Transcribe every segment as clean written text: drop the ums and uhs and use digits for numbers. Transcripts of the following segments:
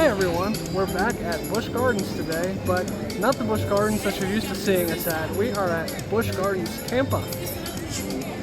Hi everyone, we're back at Busch Gardens today, but not the Busch Gardens that you're used to seeing us at. We are at Busch Gardens Tampa.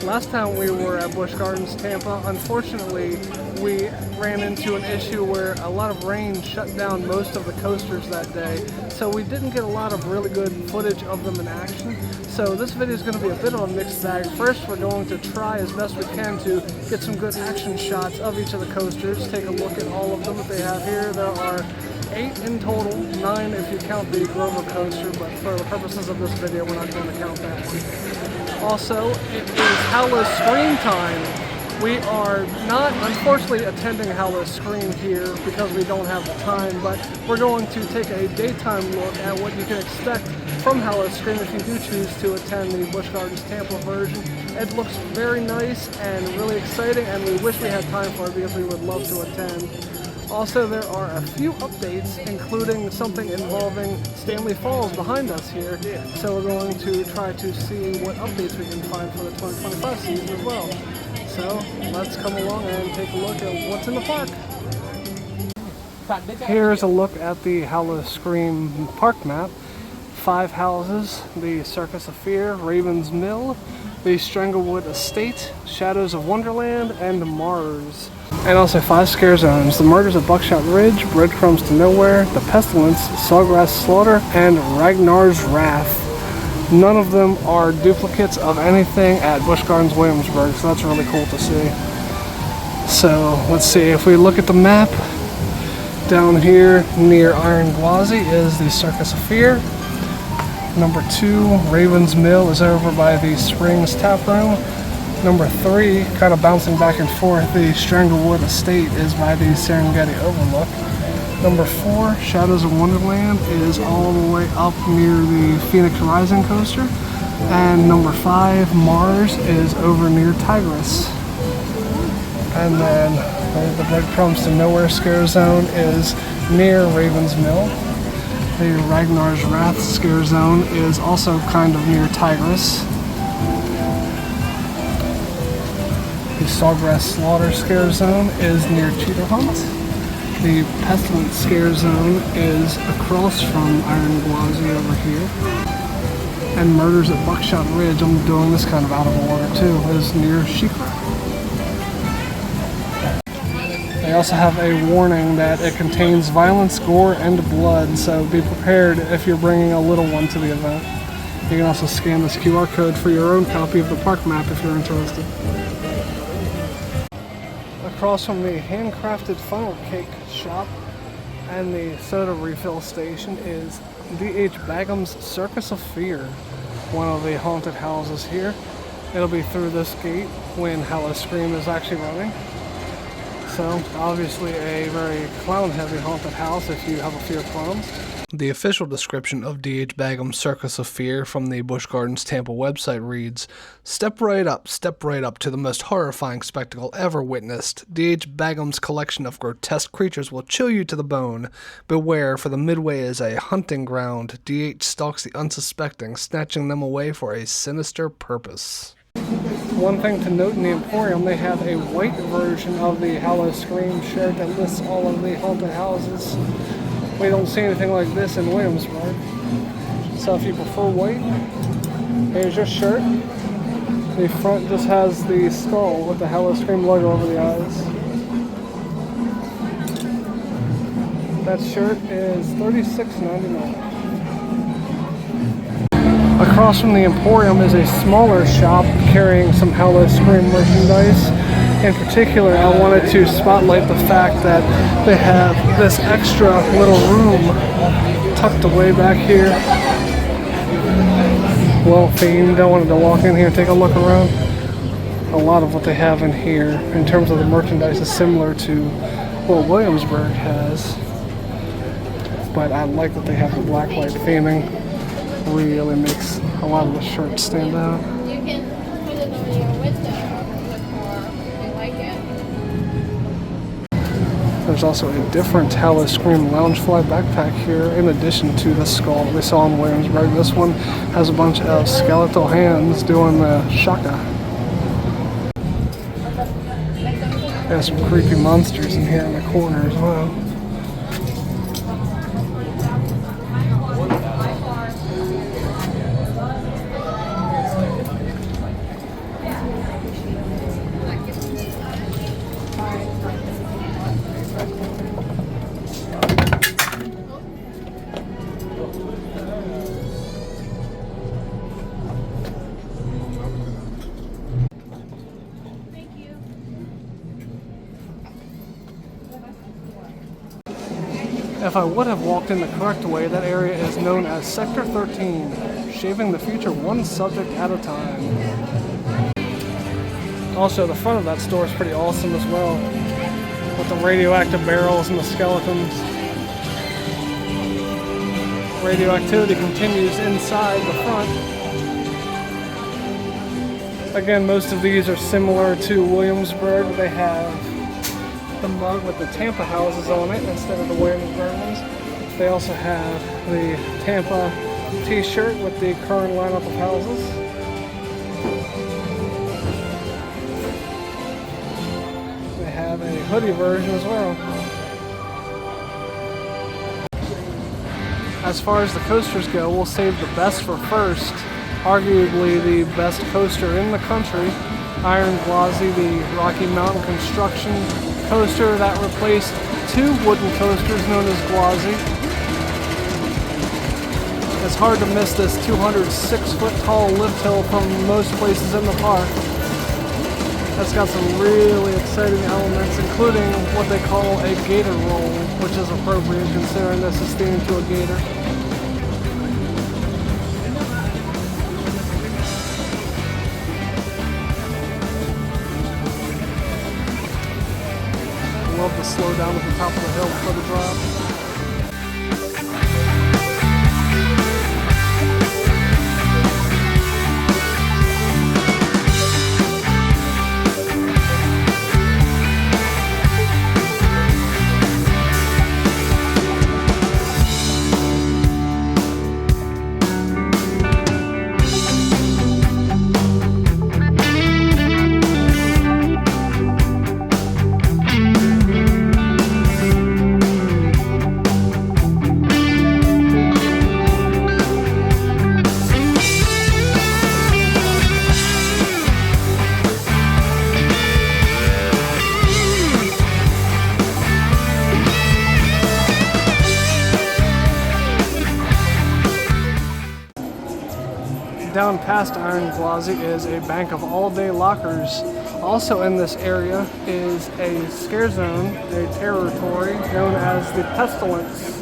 Last time we were at Busch Gardens Tampa, unfortunately, we ran into an issue where a lot of rain shut down most of the coasters that day, so we didn't get a lot of really good footage of them in action. So this video is going to be a bit of a mixed bag. First, we're going to try as best we can to get some good action shots of each of the coasters, take a look at all of them that they have here. There are 8 in total, 9 if you count the Grover coaster, but for the purposes of this video, we're not going to count that one. Also, it is Howl-o-Scream time. We are not, unfortunately, attending Howl-o-Scream here because we don't have the time, but we're going to take a daytime look at what you can expect from Howl-o-Scream if you do choose to attend the Busch Gardens Tampa version. It looks very nice and really exciting, and we wish we had time for it because we would love to attend. Also, there are a few updates, including something involving Stanley Falls behind us here. So we're going to try to see what updates we can find for the 2025 season as well. So let's come along and take a look at what's in the park. Here's a look at the Howl-o-Scream park map. 5 houses: the Circus of Fear, Raven's Mill, the Stranglewood Estate, Shadows of Wonderland, and Mars. And also 5 scare zones: the Murders at Buckshot Ridge, Breadcrumbs to Nowhere, the Pestilence, Sawgrass Slaughter, and Ragnar's Wrath. None of them are duplicates of anything at Busch Gardens Williamsburg, so that's really cool to see. So let's see, if we look at the map, down here near Iron Gwazi is the Circus of Fear. Number 2, Raven's Mill, is over by the Springs Tap Room. Number 3, kind of bouncing back and forth, the Stranglewood Estate is by the Serengeti Overlook. Number 4, Shadows of Wonderland, is all the way up near the Phoenix Rising coaster. And number 5, Mars, is over near Tigris. And then the Breadcrumbs to Nowhere scare zone is near Raven's Mill. The Ragnar's Wrath scare zone is also kind of near Tigris. The Sawgrass Slaughter scare zone is near Cheetah Hunt. The Pestilence scare zone is across from Iron Gwazi over here. And Murders at Buckshot Ridge, I'm doing this kind of out of order too, is near Shikra. They also have a warning that it contains violence, gore, and blood, so be prepared if you're bringing a little one to the event. You can also scan this QR code for your own copy of the park map if you're interested. Across from the handcrafted funnel cake shop and the soda refill station is D.H. Bagham's Circus of Fear, one of the haunted houses here. It'll be through this gate when Howl-o-Scream is actually running. So, obviously a very clown-heavy haunted house if you have a fear of clowns. The official description of D.H. Bagham's Circus of Fear from the Busch Gardens Tampa website reads, step right up to the most horrifying spectacle ever witnessed. D.H. Bagham's collection of grotesque creatures will chill you to the bone. Beware, for the Midway is a hunting ground. D.H. stalks the unsuspecting, snatching them away for a sinister purpose. One thing to note in the Emporium, they have a white version of the Howl-o-Scream shirt that lists all of the haunted houses. We don't see anything like this in Williamsburg. So if you prefer white, here's your shirt. The front just has the skull with the Howl-o-Scream logo over the eyes. That shirt is $36.99. Across from the Emporium is a smaller shop carrying some Howl-o-Scream merchandise. In particular, I wanted to spotlight the fact that they have this extra little room tucked away back here. Well, Fiend, I wanted to walk in here and take a look around. A lot of what they have in here, in terms of the merchandise, is similar to what Williamsburg has. But I like that they have the blacklight theming. Really makes a lot of the shirts stand out. You can put it on your window if you like it. There's also a different Howl-o-Scream Loungefly backpack here in addition to the skull we saw in Williamsburg. This one has a bunch of skeletal hands doing the shaka. There's some creepy monsters in here in the corner as well. If I would have walked in the correct way, that area is known as Sector 13, shaving the future one subject at a time. Also, the front of that store is pretty awesome as well, with the radioactive barrels and the skeletons. Radioactivity continues inside the front. Again, most of these are similar to Williamsburg. They have the mug with the Tampa houses on it instead of the Williamsburg ones. They also have the Tampa t-shirt with the current lineup of houses. They have a hoodie version as well. As far as the coasters go, we'll save the best for first. Arguably the best coaster in the country, Iron Gwazi, the Rocky Mountain construction coaster that replaced two wooden coasters known as Gwazi. It's hard to miss this 206-foot tall lift hill from most places in the park. It's got some really exciting elements, including what they call a gator roll, which is appropriate considering this is themed to a gator. Love to slow down at the top of the hill for the drop. Down past Iron Gwazi is a bank of all-day lockers. Also in this area is a scare zone, a territory known as the Pestilence.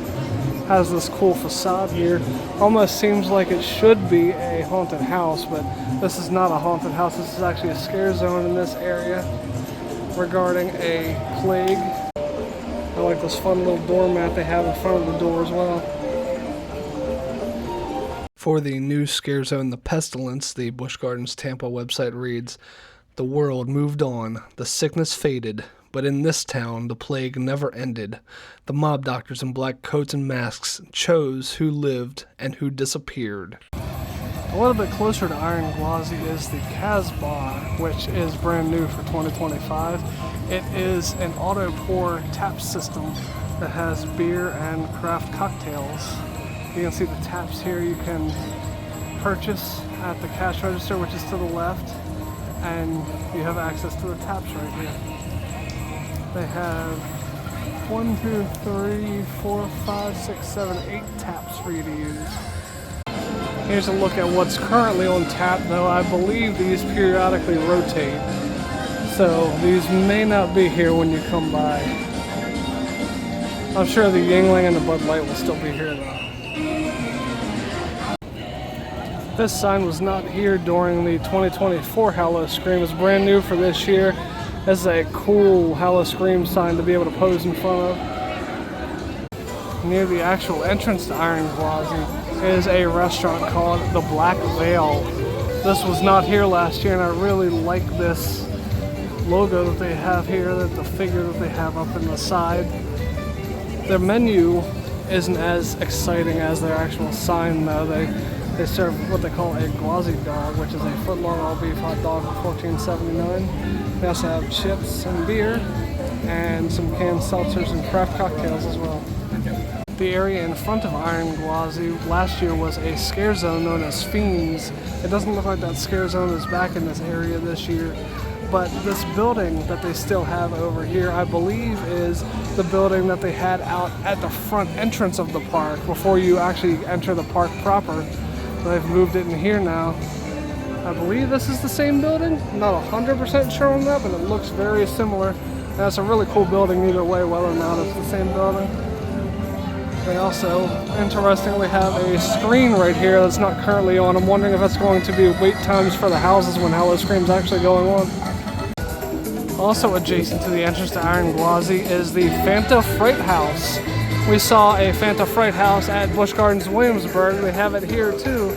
Has this cool facade here. Almost seems like it should be a haunted house, but this is not a haunted house. This is actually a scare zone in this area regarding a plague. I like this fun little doormat they have in front of the door as well. For the new scare zone, the Pestilence, the Busch Gardens Tampa website reads, "The world moved on, the sickness faded, but in this town the plague never ended. The mob doctors in black coats and masks chose who lived and who disappeared." A little bit closer to Iron Gwazi is the Casbah, which is brand new for 2025. It is an auto pour tap system that has beer and craft cocktails. You can see the taps here you can purchase at the cash register, which is to the left, and you have access to the taps right here. They have 1, 2, 3, 4, 5, 6, 7, 8 taps for you to use. Here's a look at what's currently on tap, though I believe these periodically rotate, so these may not be here when you come by. I'm sure the Yingling and the Bud Light will still be here though. This sign was not here during the 2024 Howl-o-Scream. It's brand new for this year. This is a cool Howl-o-Scream sign to be able to pose in front of. Near the actual entrance to Iron Gwazi is a restaurant called the Black Veil. This was not here last year, and I really like this logo that they have here, the figure that they have up in the side. Their menu isn't as exciting as their actual sign though. They serve what they call a Gwazi dog, which is a foot-long all-beef hot dog for $14.79. They also have chips and beer, and some canned seltzers and craft cocktails as well. The area in front of Iron Gwazi last year was a scare zone known as Fiends. It doesn't look like that scare zone is back in this area this year, but this building that they still have over here, I believe, is the building that they had out at the front entrance of the park before you actually enter the park proper. They've moved it in here now. I believe this is the same building. I'm not 100% sure on that, but it looks very similar. And it's a really cool building either way, whether or not it's the same building. They also, interestingly, have a screen right here that's not currently on. I'm wondering if that's going to be wait times for the houses when Howl-o-Scream's actually going on. Also adjacent to the entrance to Iron Gwazi is the Fanta Fright House. We saw a Fanta Fright House at Busch Gardens Williamsburg. They have it here too.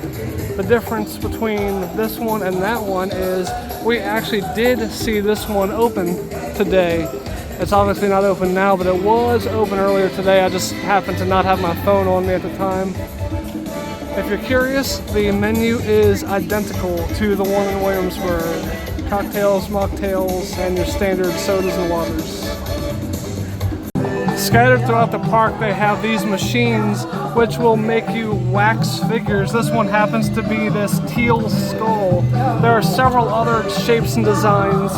The difference between this one and that one is we actually did see this one open today. It's obviously not open now, but it was open earlier today. I just happened to not have my phone on me at the time. If you're curious, the menu is identical to the one in Williamsburg. Cocktails, mocktails, and your standard sodas and waters. Scattered throughout the park, they have these machines which will make you wax figures. This one happens to be this teal skull. There are several other shapes and designs.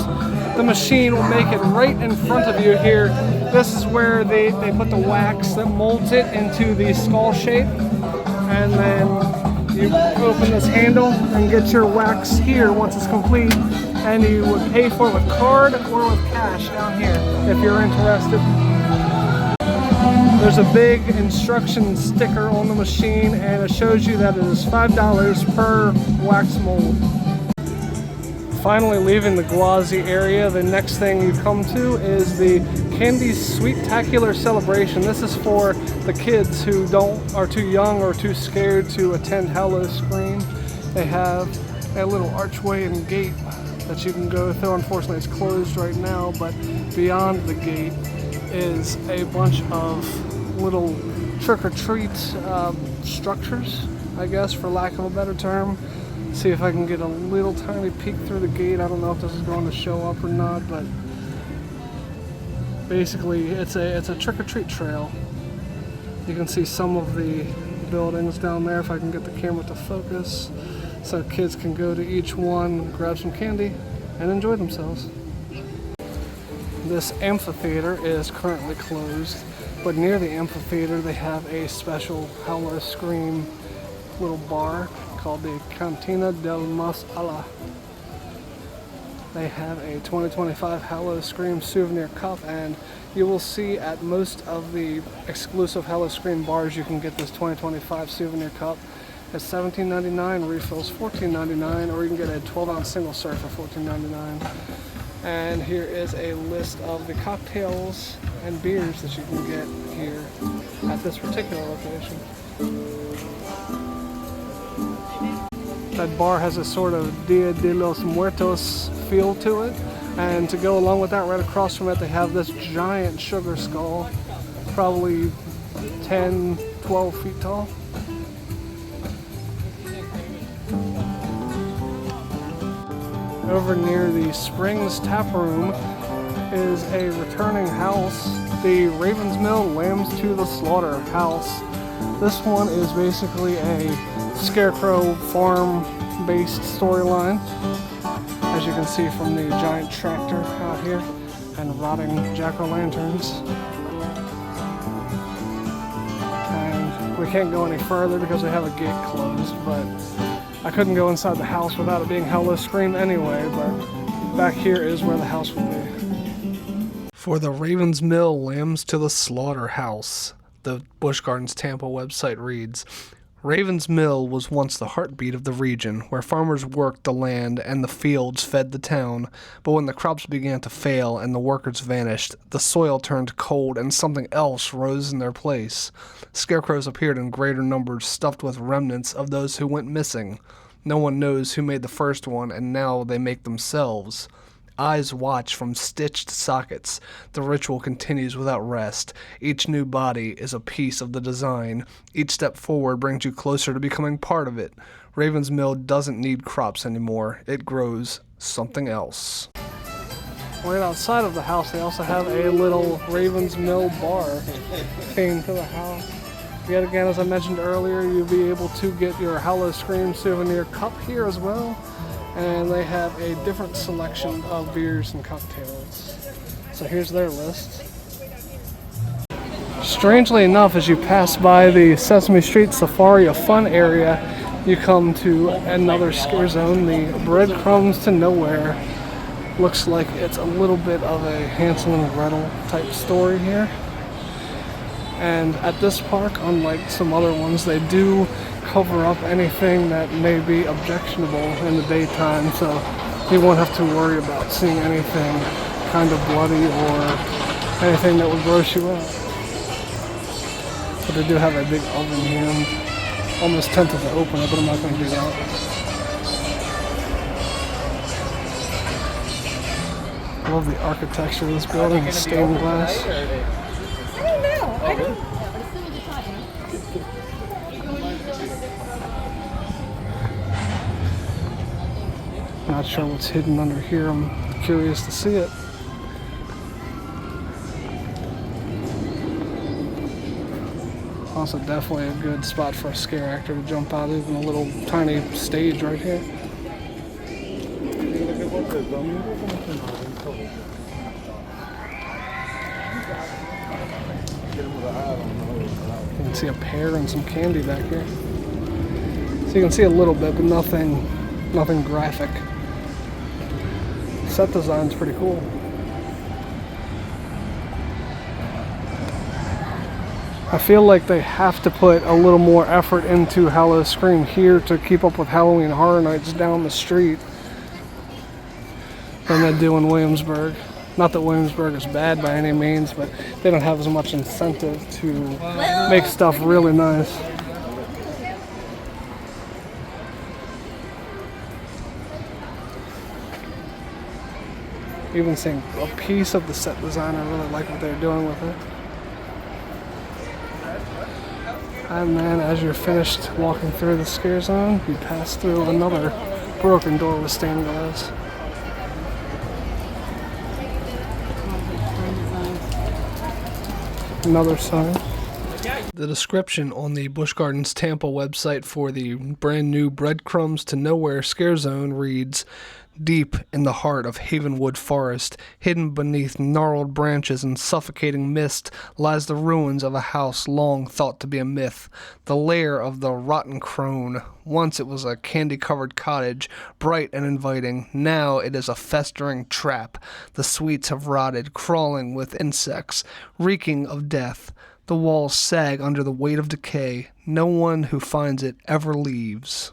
The machine will make it right in front of you here. This is where they put the wax that molds it into the skull shape. And then you open this handle and get your wax here once it's complete. And you would pay for it with card or with cash down here if you're interested. There's a big instruction sticker on the machine and it shows you that it is $5 per wax mold. Finally leaving the Gwazi area, the next thing you come to is the Candy Sweet-tacular celebration. This is for the kids who are too young or too scared to attend Howl-o-Scream. They have a little archway and gate that you can go through. Unfortunately, it's closed right now, but beyond the gate is a bunch of little trick-or-treat structures, I guess, for lack of a better term. See if I can get a little tiny peek through the gate. I don't know if this is going to show up or not, but basically it's a trick-or-treat trail. You can see some of the buildings down there if I can get the camera to focus, so kids can go to each one, grab some candy, and enjoy themselves. This amphitheater is currently closed, but near the amphitheater they have a special Howl-o-Scream little bar called the Cantina del Mas Ala. They have a 2025 Howl-o-Scream souvenir cup, and you will see at most of the exclusive Howl-o-Scream bars you can get this 2025 souvenir cup. It's $17.99, refills $14.99, or you can get a 12-ounce single serve for $14.99. And here is a list of the cocktails and beers that you can get here at this particular location. That bar has a sort of Dia de los Muertos feel to it, and to go along with that, right across from it, they have this giant sugar skull, probably 10, 12 feet tall. Over near the Springs Tap Room is a returning house, the Ravens Mill Lambs to the Slaughter house. This one is basically a Scarecrow farm-based storyline, as you can see from the giant tractor out here and rotting jack-o'-lanterns. And we can't go any further because we have a gate closed, but I couldn't go inside the house without it being Howl-o-Scream anyway, but back here is where the house would be. For the Ravens Mill Lambs to the Slaughter house, the Busch Gardens Tampa website reads, Ravens Mill was once the heartbeat of the region, where farmers worked the land and the fields fed the town. But when the crops began to fail and the workers vanished, the soil turned cold and something else rose in their place. Scarecrows appeared in greater numbers, stuffed with remnants of those who went missing. No one knows who made the first one, and now they make themselves. Eyes watch from stitched sockets. The ritual continues without rest. Each new body is a piece of the design. Each step forward brings you closer to becoming part of it. Ravens Mill doesn't need crops anymore. It grows something else. Right outside of the house, they also have a little Ravens Mill bar themed to the house. Yet again, as I mentioned earlier, you'll be able to get your Howl-o-Scream souvenir cup here as well. And they have a different selection of beers and cocktails. So here's their list. Strangely enough, as you pass by the Sesame Street Safari of Fun area, you come to another scare zone, the Breadcrumbs to Nowhere. Looks like it's a little bit of a Hansel and Gretel type story here. And at this park, unlike some other ones, they do cover up anything that may be objectionable in the daytime, so you won't have to worry about seeing anything kind of bloody or anything that would gross you out. But they do have a big oven here. I'm almost tempted to open it, but I'm not going to do that. I love the architecture of this building. It's stained glass. I don't know. I don't. Not sure what's hidden under here. I'm curious to see it. Also, definitely a good spot for a scare actor to jump out of, even a little tiny stage right here. You can see a pear and some candy back here. So you can see a little bit, but nothing graphic. Set design's pretty cool. I feel like they have to put a little more effort into Howl-o-Scream here to keep up with Halloween Horror Nights down the street than they do in Williamsburg. Not that Williamsburg is bad by any means, but they don't have as much incentive to make stuff really nice. Even seeing a piece of the set design, I really like what they're doing with it. And then as you're finished walking through the scare zone, you pass through another broken door with stained glass. Another sign. The description on the Busch Gardens Tampa website for the brand new Breadcrumbs to Nowhere scare zone reads, "Deep in the heart of Havenwood Forest, hidden beneath gnarled branches and suffocating mist, lies the ruins of a house long thought to be a myth, the lair of the rotten crone. Once it was a candy-covered cottage, bright and inviting. Now it is a festering trap. The sweets have rotted, crawling with insects, reeking of death. The walls sag under the weight of decay. No one who finds it ever leaves."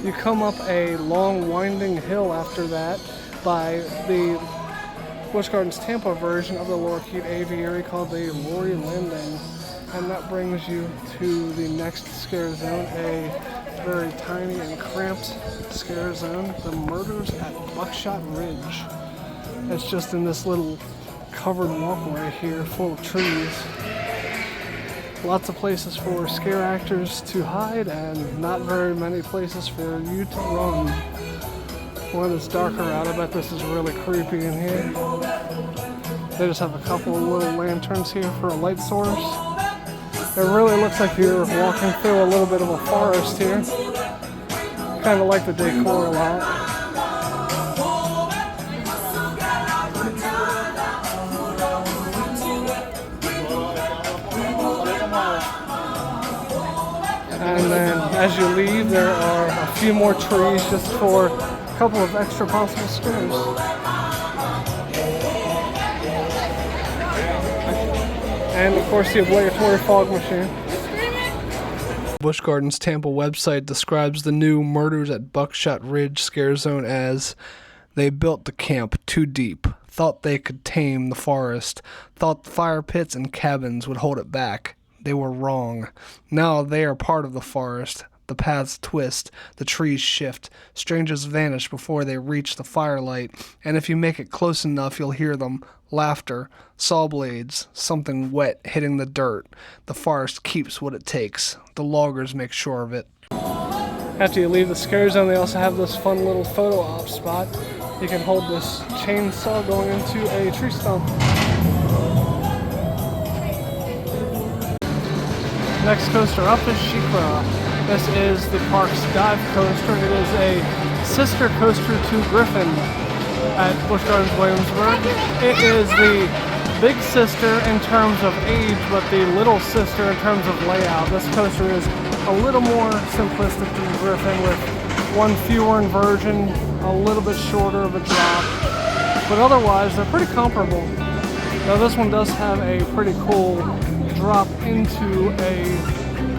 You come up a long winding hill after that by the Busch Gardens Tampa version of the Lorikeet Aviary called the Lori Landing, and that brings you to the next scare zone, a very tiny and cramped scare zone, the Murders at Buckshot Ridge. It's just in this little covered walkway here full of trees. Lots of places for scare actors to hide and not very many places for you to run. When it's darker out, I bet this is really creepy in here. They just have a couple of little lanterns here for a light source. It really looks like you're walking through a little bit of a forest here. Kind of like the decor a lot. And then as you leave, there are a few more trees just for a couple of extra possible scares. And of course the obligatory fog machine. Busch Gardens Tampa website describes the new Murders at Buckshot Ridge scare zone as, "They built the camp too deep, thought they could tame the forest, thought fire pits and cabins would hold it back. They were wrong. Now they are part of the forest. The paths twist, the trees shift, strangers vanish before they reach the firelight, and if you make it close enough you'll hear them. Laughter, saw blades, something wet hitting the dirt. The forest keeps what it takes. The loggers make sure of it." After you leave the scare zone, they also have this fun little photo op spot. You can hold this chainsaw going into a tree stump. Next coaster up is SheiKra. This is the park's dive coaster. It is a sister coaster to Griffin at Busch Gardens Williamsburg. It is the big sister in terms of age, but the little sister in terms of layout. This coaster is a little more simplistic than Griffin, with one fewer inversion, a little bit shorter of a drop, but otherwise they're pretty comparable. Now this one does have a pretty cool drop into a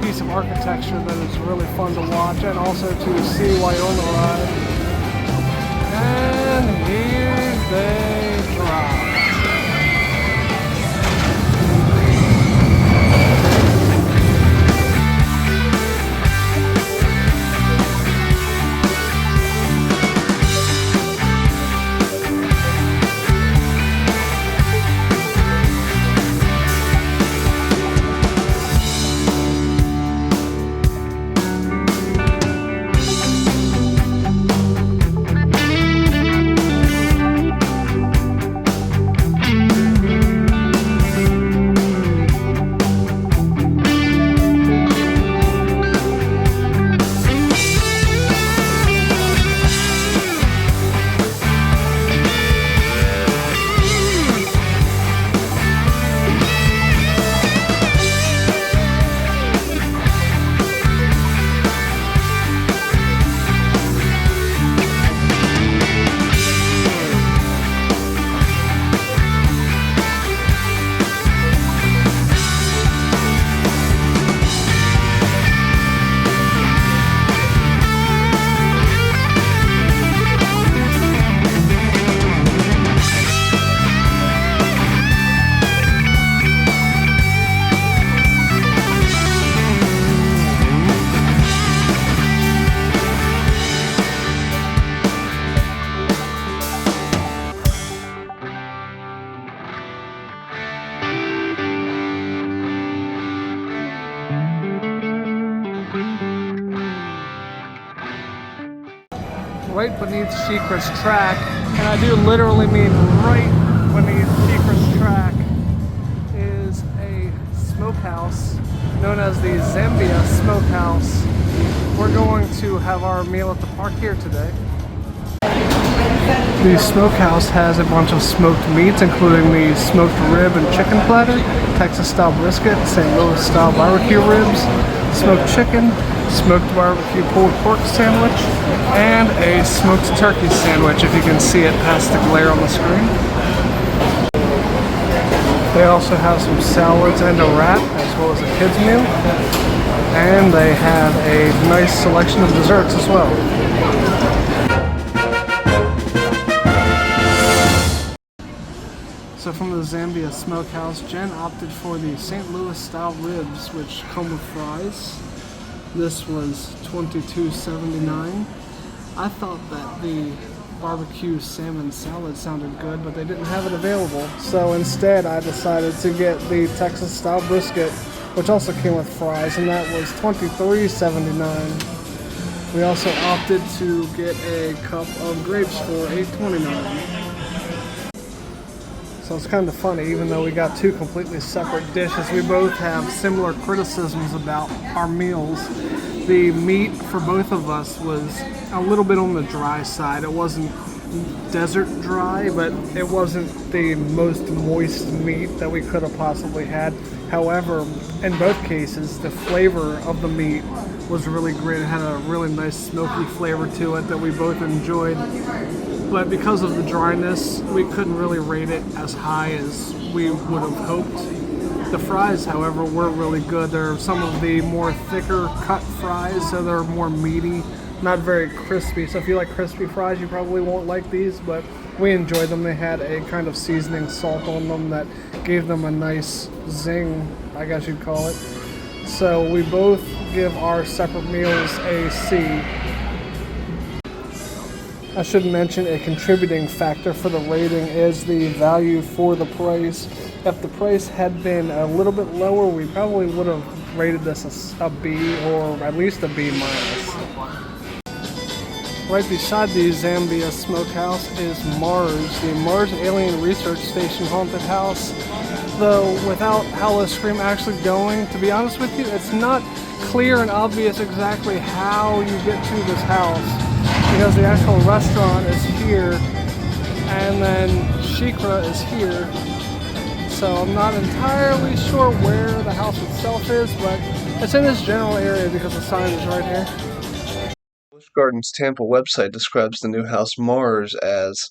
piece of architecture that is really fun to watch and also to see while you're on the ride. And here they drop. Right beneath Secret's track, and I do literally mean right beneath Secret's track, is a smokehouse known as the Zambia Smokehouse. We're going to have our meal at the park here today. The smokehouse has a bunch of smoked meats, including the smoked rib and chicken platter, Texas style brisket, St. Louis style barbecue ribs, smoked chicken, smoked barbecue pulled pork sandwich, and a smoked turkey sandwich, if you can see it past the glare on the screen. They also have some salads and a wrap, as well as a kids meal. And they have a nice selection of desserts as well. So from the Zambia Smokehouse, Jen opted for the St. Louis style ribs, which come with fries. This was $22.79. I thought that the barbecue salmon salad sounded good, but they didn't have it available. So instead I decided to get the Texas style brisket, which also came with fries, and that was $23.79. We also opted to get a cup of grapes for $8.29. So it's kind of funny, even though we got two completely separate dishes, we both have similar criticisms about our meals. The meat for both of us was a little bit on the dry side. It wasn't desert dry, but it wasn't the most moist meat that we could have possibly had. However, in both cases, the flavor of the meat was really great. It had a really nice smoky flavor to it that we both enjoyed. But because of the dryness, we couldn't really rate it as high as we would have hoped. The fries, however, were really good. They're some of the more thicker cut fries, so they're more meaty, not very crispy. So if you like crispy fries, you probably won't like these, but we enjoyed them. They had a kind of seasoning salt on them that gave them a nice zing, I guess you'd call it. So we both give our separate meals a C. I should mention a contributing factor for the rating is the value for the price. If the price had been a little bit lower, we probably would have rated this a B or at least a B minus. Right beside the Zambia Smokehouse is Mars, the Mars Alien Research Station haunted house. Though without Howl-o-Scream actually going, to be honest with you, it's not clear and obvious exactly how you get to this house. Because the actual restaurant is here, and then Shikra is here. So I'm not entirely sure where the house itself is, but it's in this general area because the sign is right here. Busch Gardens Tampa website describes the new house Mars as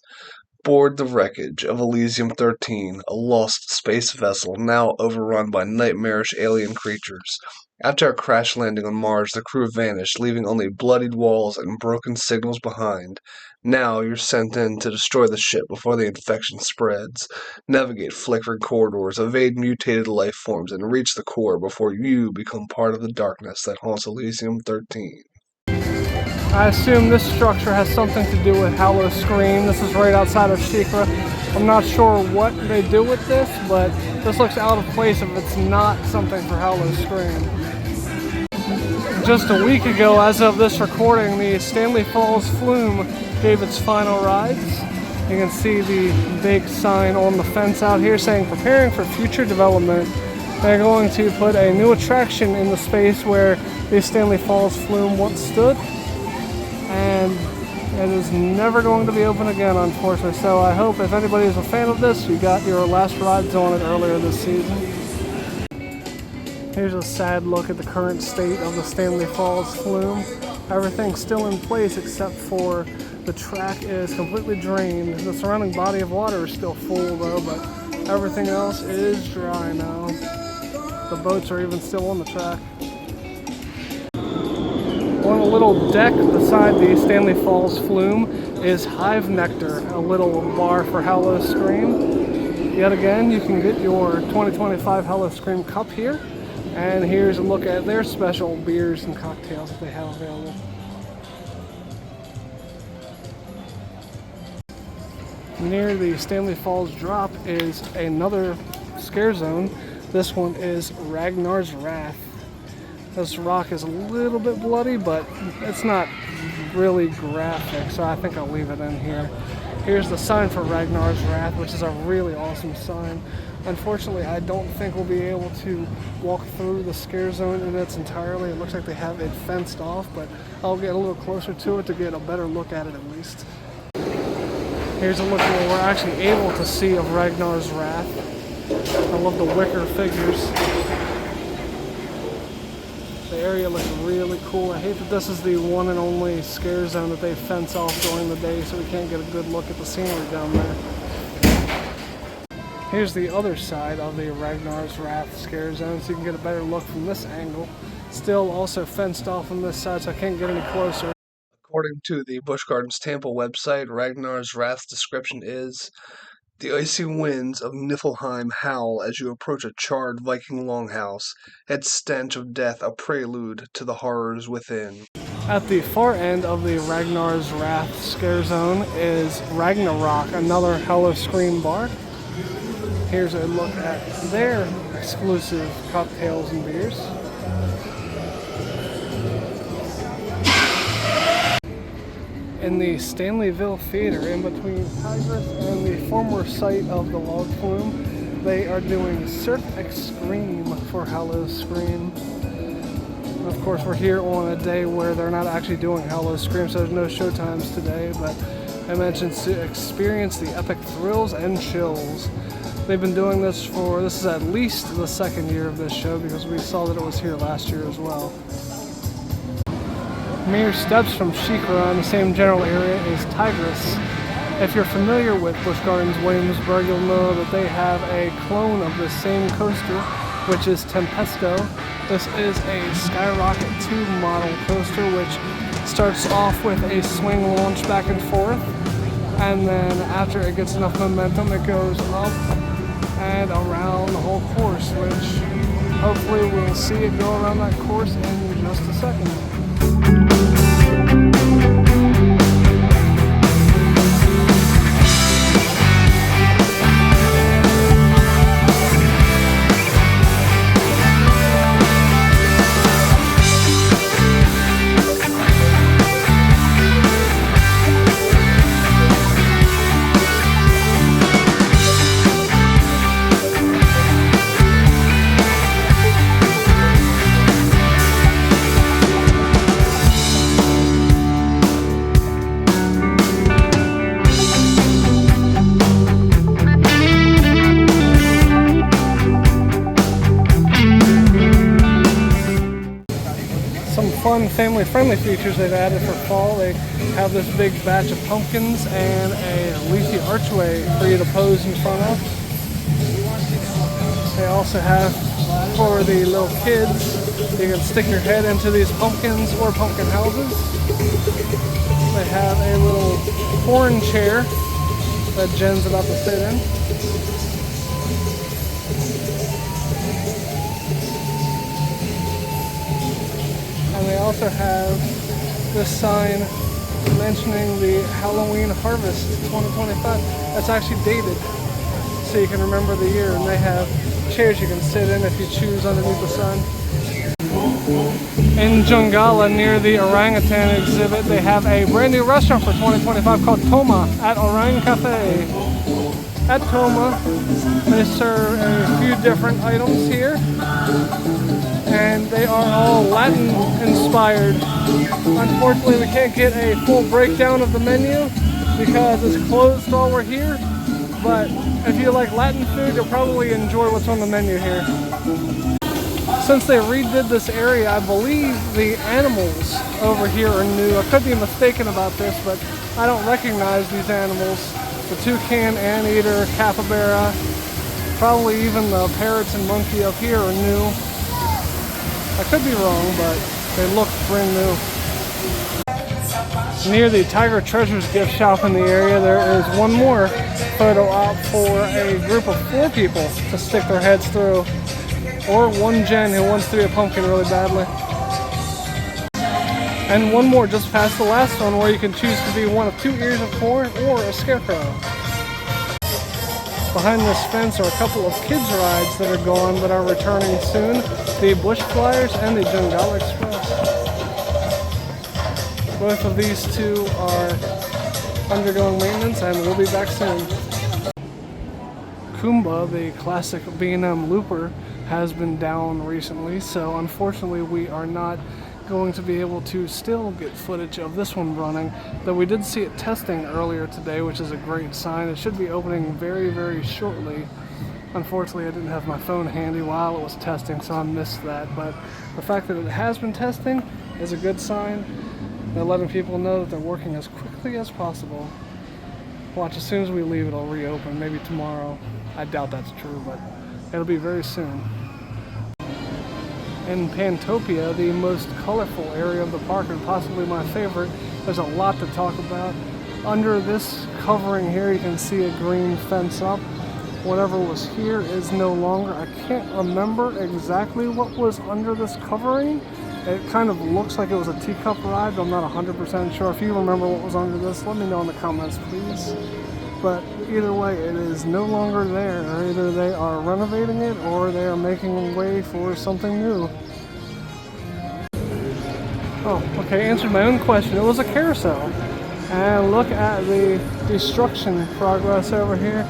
Board the wreckage of Elysium-13, a lost space vessel now overrun by nightmarish alien creatures. After a crash landing on Mars, the crew vanished, leaving only bloodied walls and broken signals behind. Now you're sent in to destroy the ship before the infection spreads. Navigate flickering corridors, evade mutated life forms, and reach the core before you become part of the darkness that haunts Elysium-13. I assume this structure has something to do with Howl-o-Scream. This is right outside of Shikra. I'm not sure what they do with this, but this looks out of place if it's not something for Howl-o-Scream. Just a week ago, as of this recording, the Stanley Falls Flume gave its final rides. You can see the big sign on the fence out here saying preparing for future development. They're going to put a new attraction in the space where the Stanley Falls Flume once stood. And it is never going to be open again, unfortunately. So I hope if anybody is a fan of this, you got your last rides on it earlier this season. Here's a sad look at the current state of the Stanley Falls Flume. Everything's still in place except for the track is completely drained. The surrounding body of water is still full though, but everything else is dry now. The boats are even still on the track. On a little deck beside the Stanley Falls Flume is Hive Nectar, a little bar for Howl-o-Scream. Yet again, you can get your 2025 Howl-o-Scream cup here. And here's a look at their special beers and cocktails that they have available. Near the Stanley Falls drop is another scare zone. This one is Ragnar's Wrath. This rock is a little bit bloody, but it's not really graphic, so I think I'll leave it in here. Here's the sign for Ragnar's Wrath, which is a really awesome sign. Unfortunately, I don't think we'll be able to walk through the scare zone in its entirety. It looks like they have it fenced off, but I'll get a little closer to it to get a better look at it at least. Here's a look where we're actually able to see of Ragnar's Wrath. I love the wicker figures. The area looks really cool. I hate that this is the one and only scare zone that they fence off during the day, so we can't get a good look at the scenery down there. Here's the other side of the Ragnar's Wrath scare zone, so you can get a better look from this angle. Still also fenced off on this side, so I can't get any closer. According to the Busch Gardens Tampa website, Ragnar's Wrath's description is: the icy winds of Niflheim howl as you approach a charred Viking longhouse, its stench of death a prelude to the horrors within. At the far end of the Ragnar's Wrath scare zone is Ragnarok, another Howl-o-Scream bar. Here's a look at their exclusive cocktails and beers. In the Stanleyville Theater, in between Tigris and the former site of the log flume, they are doing Cirque Extreme for Howl-o-Scream. Of course, we're here on a day where they're not actually doing Howl-o-Scream, so there's no showtimes today, but I mentioned to experience the epic thrills and chills. They've been doing this is at least the second year of this show, because we saw that it was here last year as well. Mere steps from Shikra in the same general area is Tigris. If you're familiar with Busch Gardens Williamsburg, you'll know that they have a clone of the same coaster, which is Tempesto. This is a Skyrocket tube model coaster, which starts off with a swing launch back and forth, and then after it gets enough momentum, it goes up and around the whole course, which hopefully we'll see it go around that course in just a second. fun family-friendly features they've added for fall. They have this big batch of pumpkins and a leafy archway for you to pose in front of. They also have, for the little kids, you can stick your head into these pumpkins or pumpkin houses. They have a little horn chair that Jen's about to sit in. And they also have this sign mentioning the Halloween Harvest 2025. That's actually dated, so you can remember the year. And they have chairs you can sit in if you choose underneath the sun. In Jungala, near the orangutan exhibit, they have a brand new restaurant for 2025 called Toma at Orang Cafe. At Toma, they serve a few different items here, and they are all Latin inspired. Unfortunately, we can't get a full breakdown of the menu because it's closed while we're here, but if you like Latin food, you'll probably enjoy what's on the menu here. Since they redid this area, I believe the animals over here are new. I could be mistaken about this, but I don't recognize these animals. The toucan, anteater, capybara, probably even the parrots and monkey up here are new. I could be wrong, but they look brand new. Near the Tiger Treasures gift shop in the area, there is one more photo op for a group of 4 people to stick their heads through. Or one Jen who wants to be a pumpkin really badly. And one more just past the last one where you can choose to be one of 2 ears of corn or a scarecrow. Behind this fence are a couple of kids rides that are gone but are returning soon. The Busch Flyers and the Jungala Express. Both of these 2 are undergoing maintenance and will be back soon. Kumba, the classic B&M looper, has been down recently, so unfortunately we are not going to be able to still get footage of this one running, though we did see it testing earlier today, which is a great sign. It should be opening very, very shortly. Unfortunately, I didn't have my phone handy while it was testing, so I missed that, but the fact that it has been testing is a good sign. They're letting people know that they're working as quickly as possible. Watch, as soon as we leave, it'll reopen, maybe tomorrow. I doubt that's true, but it'll be very soon. In Pantopia, the most colorful area of the park and possibly my favorite, there's a lot to talk about. Under this covering here, you can see a green fence up. Whatever was here is no longer. I can't remember exactly what was under this covering. It kind of looks like it was a teacup ride, but I'm not 100% sure. If you remember what was under this, let me know in the comments, please. But either way, it is no longer there. Either they are renovating it or they are making way for something new. Oh, okay, answered my own question. It was a carousel. And look at the destruction progress over here.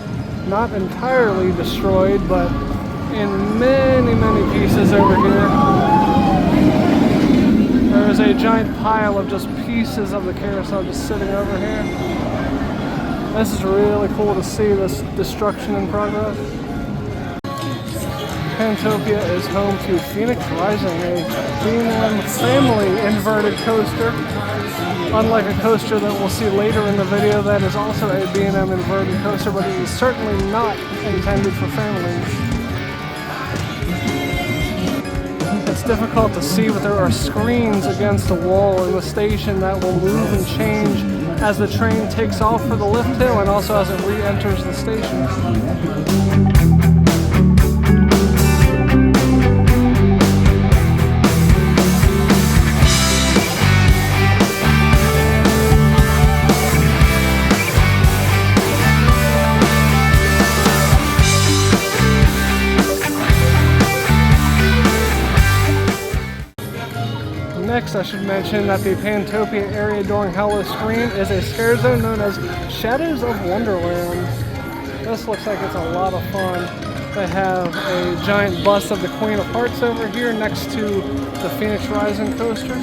Not entirely destroyed, but in many, many pieces over here. There is a giant pile of just pieces of the carousel just sitting over here. This is really cool to see this destruction in progress. Pantopia is home to Phoenix Rising, a B&M family inverted coaster. Unlike a coaster that we'll see later in the video that is also a B&M inverted coaster, but it is certainly not intended for families. It's difficult to see, but there are screens against the wall in the station that will move and change as the train takes off for the lift hill and also as it re-enters the station. Next, I should mention that the Pantopia area during Howl-o-Scream is a scare zone known as Shadows of Wonderland. This looks like it's a lot of fun. They have a giant bust of the Queen of Hearts over here next to the Phoenix Rising coaster.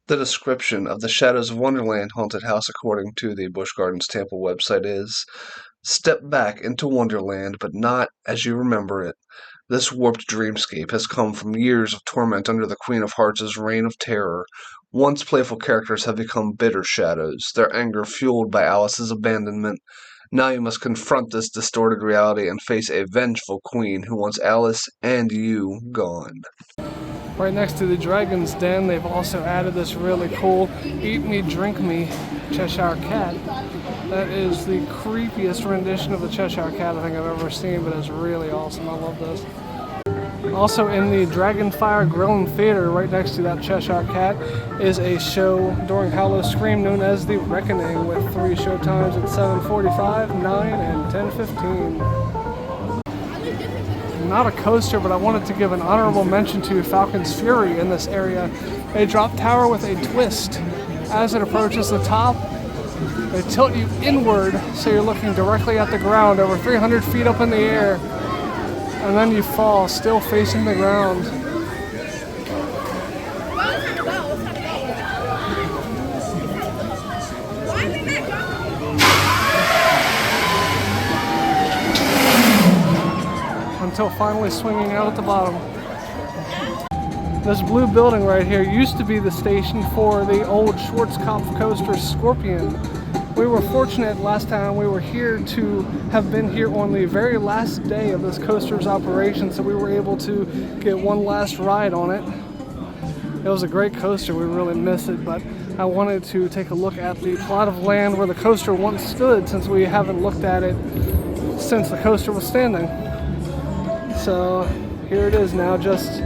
The description of the Shadows of Wonderland haunted house, according to the Busch Gardens Tampa website, is: step back into Wonderland, but not as you remember it. This warped dreamscape has come from years of torment under the Queen of Hearts' reign of terror. Once playful characters have become bitter shadows, their anger fueled by Alice's abandonment. Now you must confront this distorted reality and face a vengeful queen who wants Alice and you gone. Right next to the Dragon's Den, they've also added this really cool Eat Me, Drink Me Cheshire Cat. That is the creepiest rendition of the Cheshire Cat I think I've ever seen, but it's really awesome. I love this. Also in the Dragonfire Grill and Theater, right next to that Cheshire Cat, is a show during Howl-o-Scream known as The Reckoning, with 3 show times at 7:45, 9, and 10:15. Not a coaster, but I wanted to give an honorable mention to Falcon's Fury in this area. A drop tower with a twist. As it approaches the top, they tilt you inward so you're looking directly at the ground over 300 feet up in the air, and then you fall still facing the ground. Until finally swinging out at the bottom. This blue building right here used to be the station for the old Schwarzkopf coaster Scorpion. We were fortunate last time we were here to have been here on the very last day of this coaster's operation, so we were able to get one last ride on it. It was a great coaster, we really miss it, but I wanted to take a look at the plot of land where the coaster once stood, since we haven't looked at it since the coaster was standing. So here it is now, just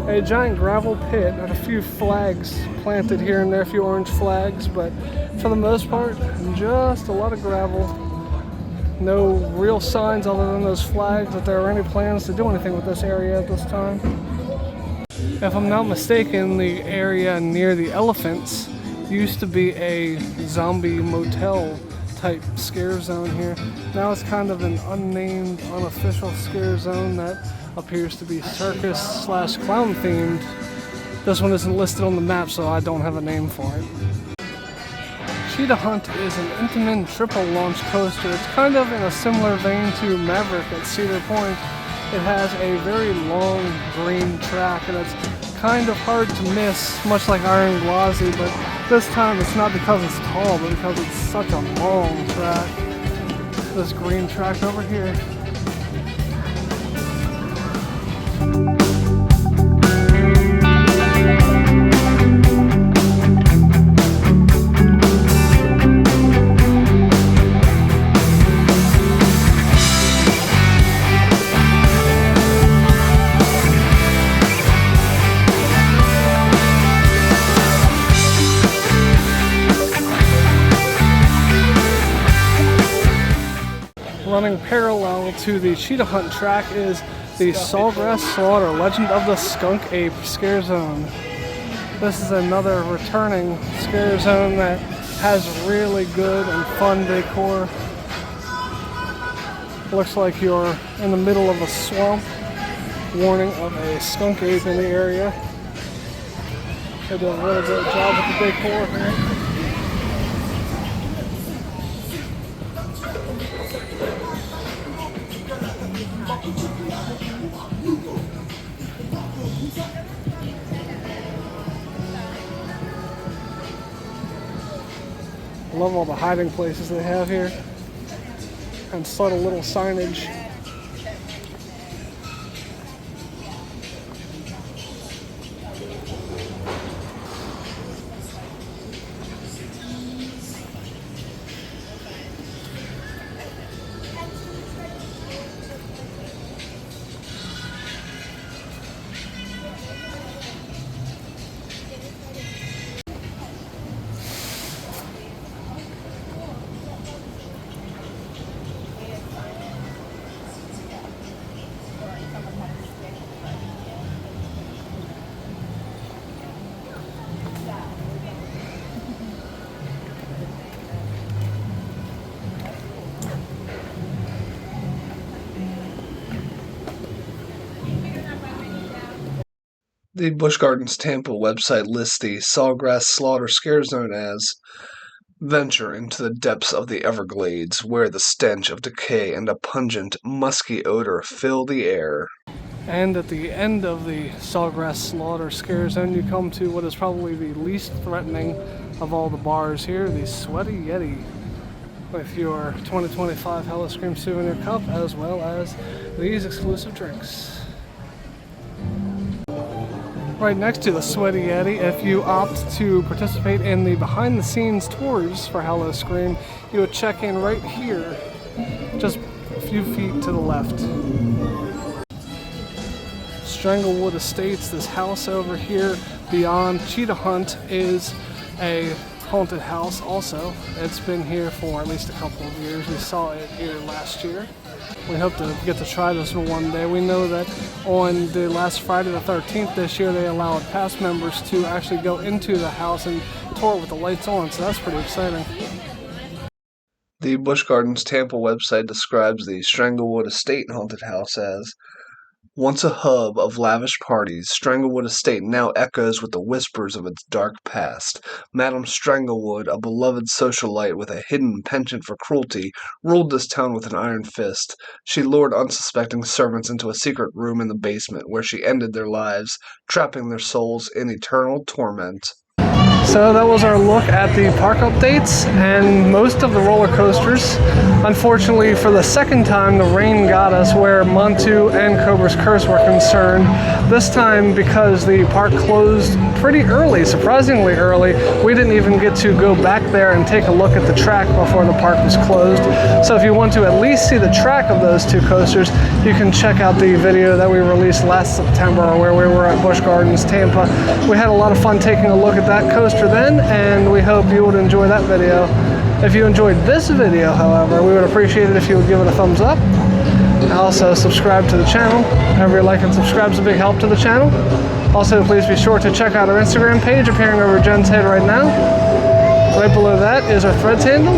a giant gravel pit and a few flags planted here and there, a few orange flags, but for the most part, just a lot of gravel. No real signs other than those flags that there are any plans to do anything with this area at this time. If I'm not mistaken, the area near the elephants used to be a zombie motel type scare zone here. Now it's kind of an unnamed, unofficial scare zone that appears to be circus/clown themed. This one isn't listed on the map, so I don't have a name for it. Cheetah Hunt is an Intamin triple launch coaster. It's kind of in a similar vein to Maverick at Cedar Point. It has a very long green track, and it's kind of hard to miss, much like Iron Gwazi, but this time it's not because it's tall, but because it's such a long track. This green track over here. Running parallel to the Cheetah Hunt track is the Sawgrass Slaughter Legend of the Skunk Ape Scare Zone. This is another returning scare zone that has really good and fun decor. Looks like you're in the middle of a swamp. Warning of a skunk ape in the area. They do a really good job with the decor here. I love all the hiding places they have here and subtle little signage. The Busch Gardens Tampa website lists the Sawgrass Slaughter Scare Zone as venture into the depths of the Everglades, where the stench of decay and a pungent, musky odor fill the air. And at the end of the Sawgrass Slaughter Scare Zone, you come to what is probably the least threatening of all the bars here, the Sweaty Yeti, with your 2025 Howl-o-Scream souvenir cup, as well as these exclusive drinks. Right next to the Sweaty Yeti, if you opt to participate in the behind-the-scenes tours for Howl-o-Scream, you would check in right here, just a few feet to the left. Stranglewood Estates, this house over here beyond Cheetah Hunt, is a haunted house also. It's been here for at least a couple of years. We saw it here last year. We hope to get to try this one day. We know that on the last Friday the 13th this year, they allowed past members to actually go into the house and tour it with the lights on, so that's pretty exciting. The Busch Gardens Tampa website describes the Stranglewood Estate haunted house as, once a hub of lavish parties, Stranglewood Estate now echoes with the whispers of its dark past. Madame Stranglewood, a beloved socialite with a hidden penchant for cruelty, ruled this town with an iron fist. She lured unsuspecting servants into a secret room in the basement, where she ended their lives, trapping their souls in eternal torment. So that was our look at the park updates and most of the roller coasters. Unfortunately, for the second time, the rain got us where Montu and Cobra's Curse were concerned. This time, because the park closed pretty early, surprisingly early, we didn't even get to go back there and take a look at the track before the park was closed. So if you want to at least see the track of those two coasters, you can check out the video that we released last September where we were at Busch Gardens Tampa. We had a lot of fun taking a look at that coaster then, and we hope you would enjoy that video. If you enjoyed this video, however, we would appreciate it if you would give it a thumbs up. Also, subscribe to the channel. Every like and subscribe is a big help to the channel. Also, please be sure to check out our Instagram page appearing over Jen's head right now. Right below that is our Threads handle,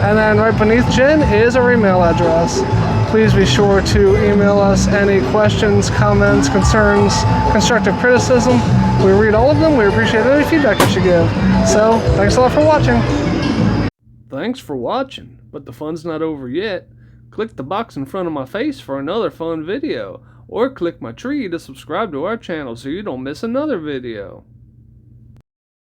and then right beneath Jen is our email address. Please be sure to email us any questions, comments, concerns, constructive criticism. We read all of them. We appreciate any feedback that you give. So, thanks a lot for watching. Thanks for watching, but the fun's not over yet. Click the box in front of my face for another fun video, or click my tree to subscribe to our channel so you don't miss another video.